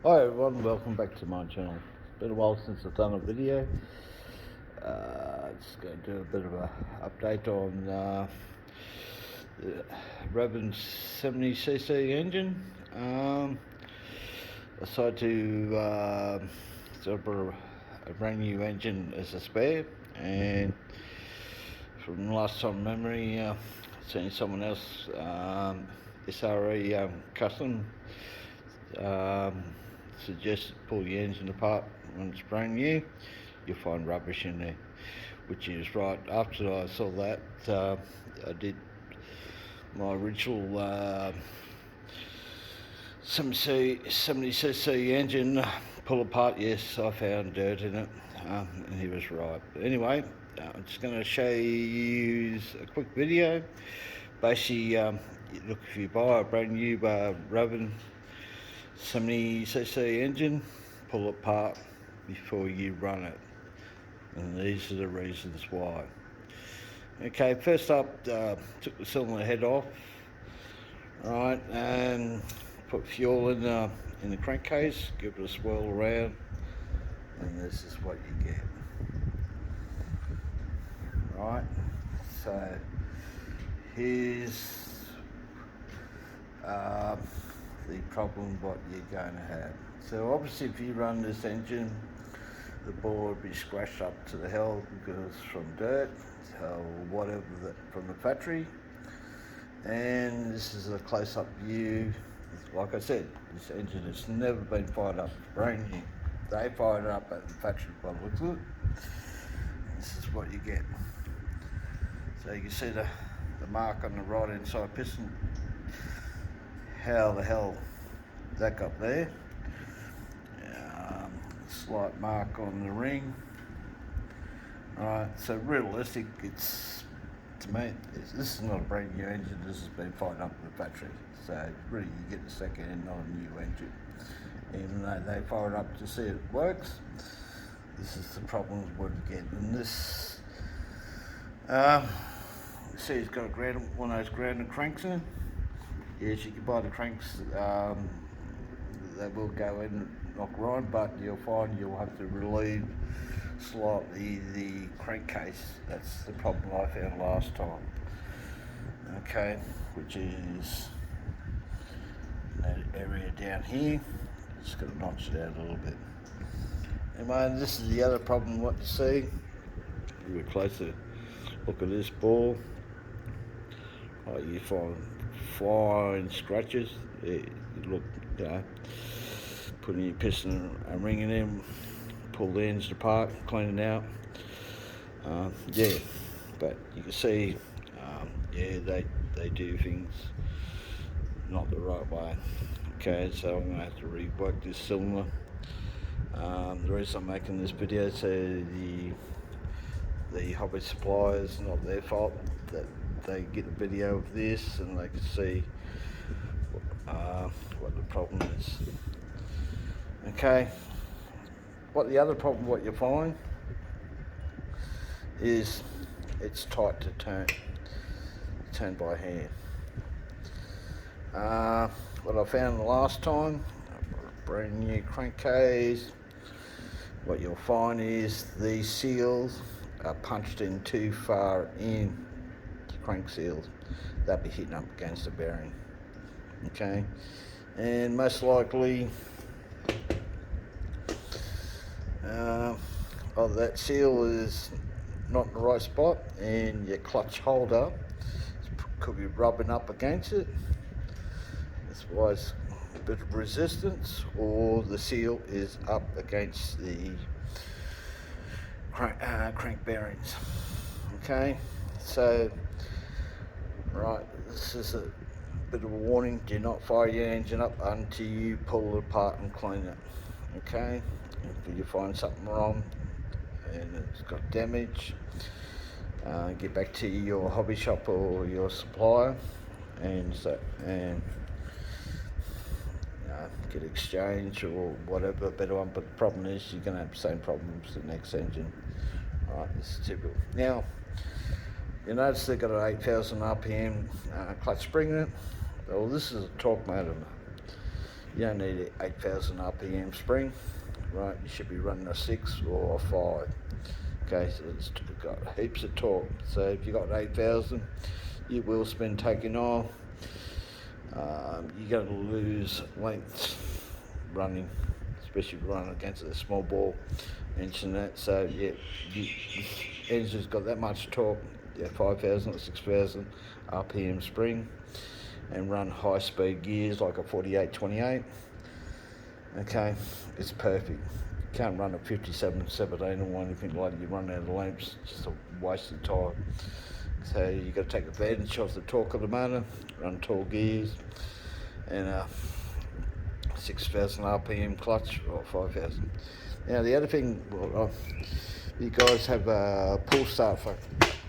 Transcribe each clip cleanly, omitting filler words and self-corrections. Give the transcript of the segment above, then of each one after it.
Hi everyone, welcome back to my channel. It's been a while since I've done a video. Just going to do a bit of a update on the Rovan 70cc engine. I decided to set up a brand new engine as a spare, and from last time memory, seeing someone else, SRE Custom, suggested pull the engine apart when it's brand new. You'll find rubbish in there, which is right. After I saw that, I did my original 70cc engine pull apart. Yes, I found dirt in it, and he was right. But anyway, I'm just going to show you a quick video. Basically, look, if you buy a brand new Rovan 70cc engine, pull it apart before you run it, and these are the reasons why. Okay, first up, took the cylinder head off, right, and put fuel in the crankcase, give it a swirl around, and this is what you get. Right, so here's the problem what you're going to have. So obviously if you run this engine, the bore will be scratched up to the hell because from dirt or whatever from the factory. And this is a close-up view. Like I said, this engine has never been fired up, it's brand new. They fired it up at the factory by the looks of it. This is what you get. So you can see the mark on the right hand side piston. How the hell that got there? Slight mark on the ring. Right, so realistic, it's, to me, this is not a brand new engine. This has been fired up in the factory. So really, you get a second hand, not a new engine. Even though they fire it up to see it works, this is the problems what you get. And this, you see, it's got a one of those grounded cranks in. Yes, you can buy the cranks. They will go in, knock right, but you'll find you'll have to relieve slightly the crankcase. That's the problem I found last time. Okay, which is that area down here. Just got to notch it out a little bit. Anyway, this is the other problem what you see. Give a closer look at this ball. Oh, you find fine scratches. You look, putting your piston and ring in them, pull the ends apart, clean it out. Yeah, but you can see, yeah, they do things not the right way. Okay, so I'm going to have to rework this cylinder. The reason I'm making this video, so the hobby suppliers, not their fault that they get a video of this and they can see what the problem is. Okay, the other problem what you find is it's tight to turn by hand. What I found the last time, a brand new crankcase, what you'll find is these seals are punched in too far in the crank seals. They'll be hitting up against the bearing. Okay, and most likely that seal is not in the right spot, and your clutch holder could be rubbing up against it. That's why it's a bit of resistance, or the seal is up against the crank bearings. Okay, so right, this is a bit of a warning. Do not fire your engine up until you pull it apart and clean it. Okay, if you find something wrong and it's got damage, get back to your hobby shop or your supplier and get exchange or whatever, a better one. But the problem is you're going to have the same problems with the next engine. Right, this is typical. Now, you notice they've got an 8,000 RPM clutch spring in it. Well, this is a torque motor. You don't need an 8,000 RPM spring, right? You should be running a 6 or a 5. Okay, so it's got heaps of torque. So if you've got 8,000, you will spin taking off. You're going to lose lengths running, especially running against a small ball engine. That so yeah, the engine's got that much torque. Yeah, 5,000 or 6,000 RPM spring, and run high speed gears like a 48-28. Okay, it's perfect. You can't run a 57-17 or anything like that. You run out of lamps, just a waste of time. So you got to take advantage of the torque of the motor, run tall gears, and 6,000 RPM clutch or 5,000. Now the other thing, well, you guys have pull start for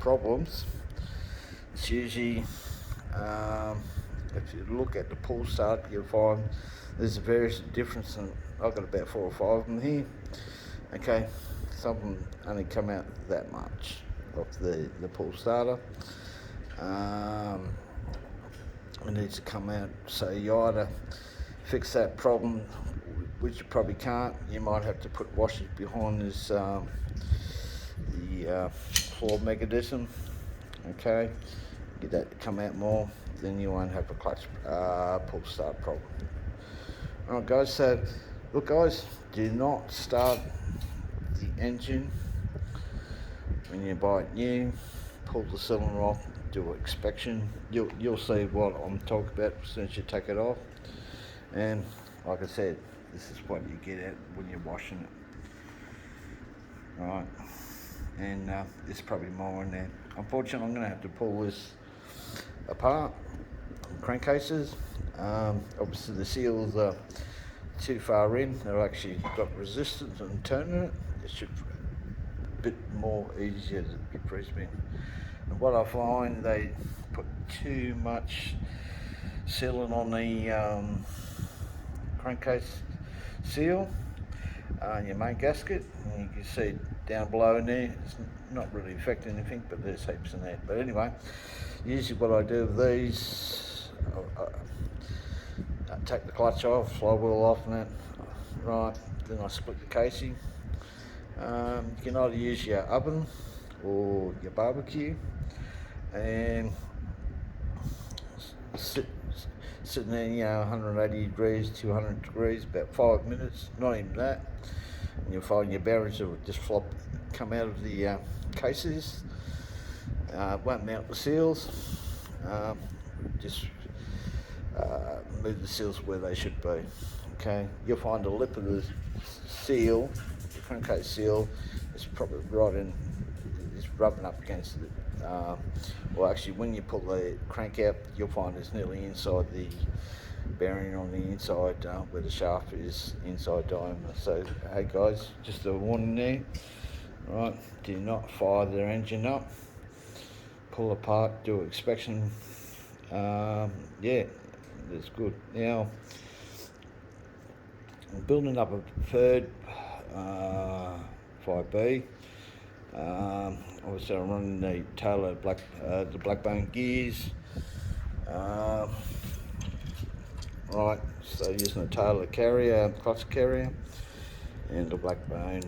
problems. It's usually, if you look at the pull start, you'll find there's a various difference. And I've got about 4 or 5 of them here. Okay, some of them only come out that much of the pull starter. It needs to come out, so you either fix that problem, which you probably can't. You might have to put washers behind this the floor mechanism. Okay, get that to come out more, then you won't have a clutch pull start problem. Alright guys, so look guys, do not start the engine when you buy it new. Pull the cylinder off, do an inspection. You'll see what I'm talking about as soon as you take it off. And like I said, this is what you get at when you're washing it. Right, and there's probably more in there. Unfortunately, I'm going to have to pull this apart, crankcases. Obviously the seals are too far in. They've actually got resistance and turning it. It should be a bit more easier to get pre-spin. And what I find, they put too much sealant on the crankcase seal, your main gasket, and you can see down below in there, it's not really affecting anything, but there's heaps in there. But anyway, usually what I do with these, I take the clutch off, flywheel off and that, right, then I split the casing. You can either use your oven or your barbecue, and sitting there, 180 degrees, 200 degrees, about 5 minutes, not even that, and you'll find your bearings will just come out of the cases. Won't mount the seals, just move the seals where they should be. Okay, you'll find the lip of the seal, the crankcase seal, is probably right in, it's rubbing up against it. Well, actually, when you pull the crank out, you'll find it's nearly inside the bearing on the inside, where the shaft is inside diameter. So, hey guys, just a warning there. Right, do not fire their engine up. Pull apart, do an inspection. Yeah, that's good. Now, I'm building up a third 5B. Obviously, I'm running the Taylor the Blackbone gears. Right, so using a Taylor carrier, clutch carrier, and the Blackbone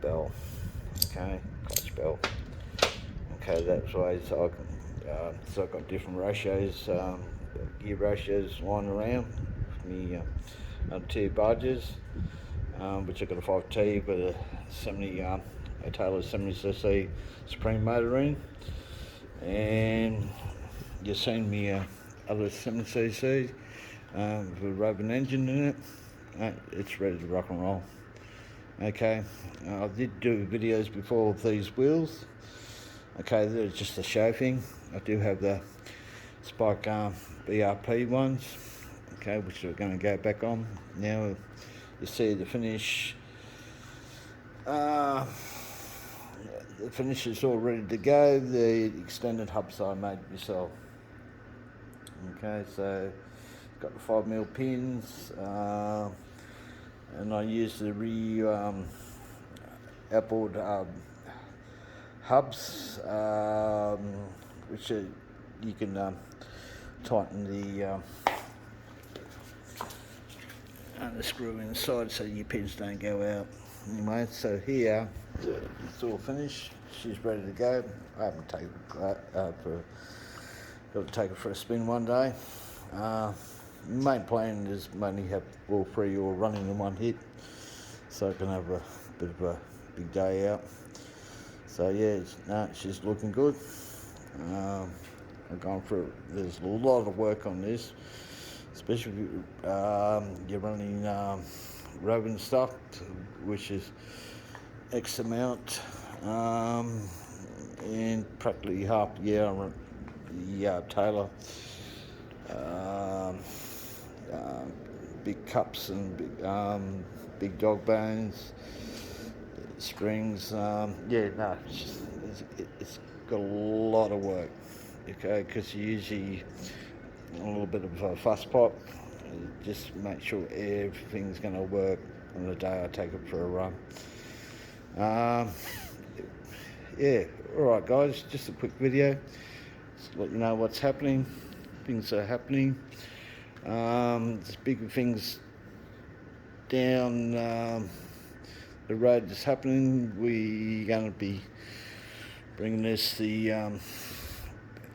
bell. Okay, clutch bell. Okay, that's why. So I can, so I've got different ratios, gear ratios lying around. Me two barges, which I've got a 5T with a 70, a Taylor 70cc Supreme motor in, and you've seen me other 7cc with a Rovan engine in it. It's ready to rock and roll. Okay, I did do videos before of these wheels. Okay, they're just a show thing. I do have the Spike BRP ones, okay, which we're going to go back on. Now you see the finish. The finish is all ready to go. The extended hubs I made myself. Okay, so got the 5mm pins, and I use the outboard hubs, which you can tighten the mount the screw inside so your pins don't go out. Anyway, so here it's all finished. She's ready to go. I haven't taken it got to take her for a spin one day. Main plan is mainly have all three all running in one hit, so I can have a bit of a big day out. So yeah, she's looking good. I've gone through. There's a lot of work on this, especially if you're running Rovan stuff, which is X amount, and practically half the year I run the Taylor. Big cups and big dog bones, strings. It's got a lot of work, okay, because usually a little bit of a fuss pot, just make sure everything's going to work on the day I take it for a run. Yeah, alright guys, just a quick video, just to let you know what's happening. Things are happening. There's bigger things down the road that's happening. We're going to be bringing this the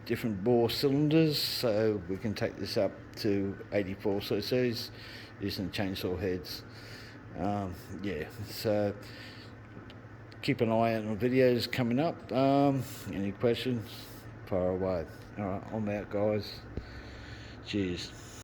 different bore cylinders, so we can take this up to 84 cc's using chainsaw heads. So keep an eye out on videos coming up. Any questions, fire away. Alright, I'm out guys. Cheers.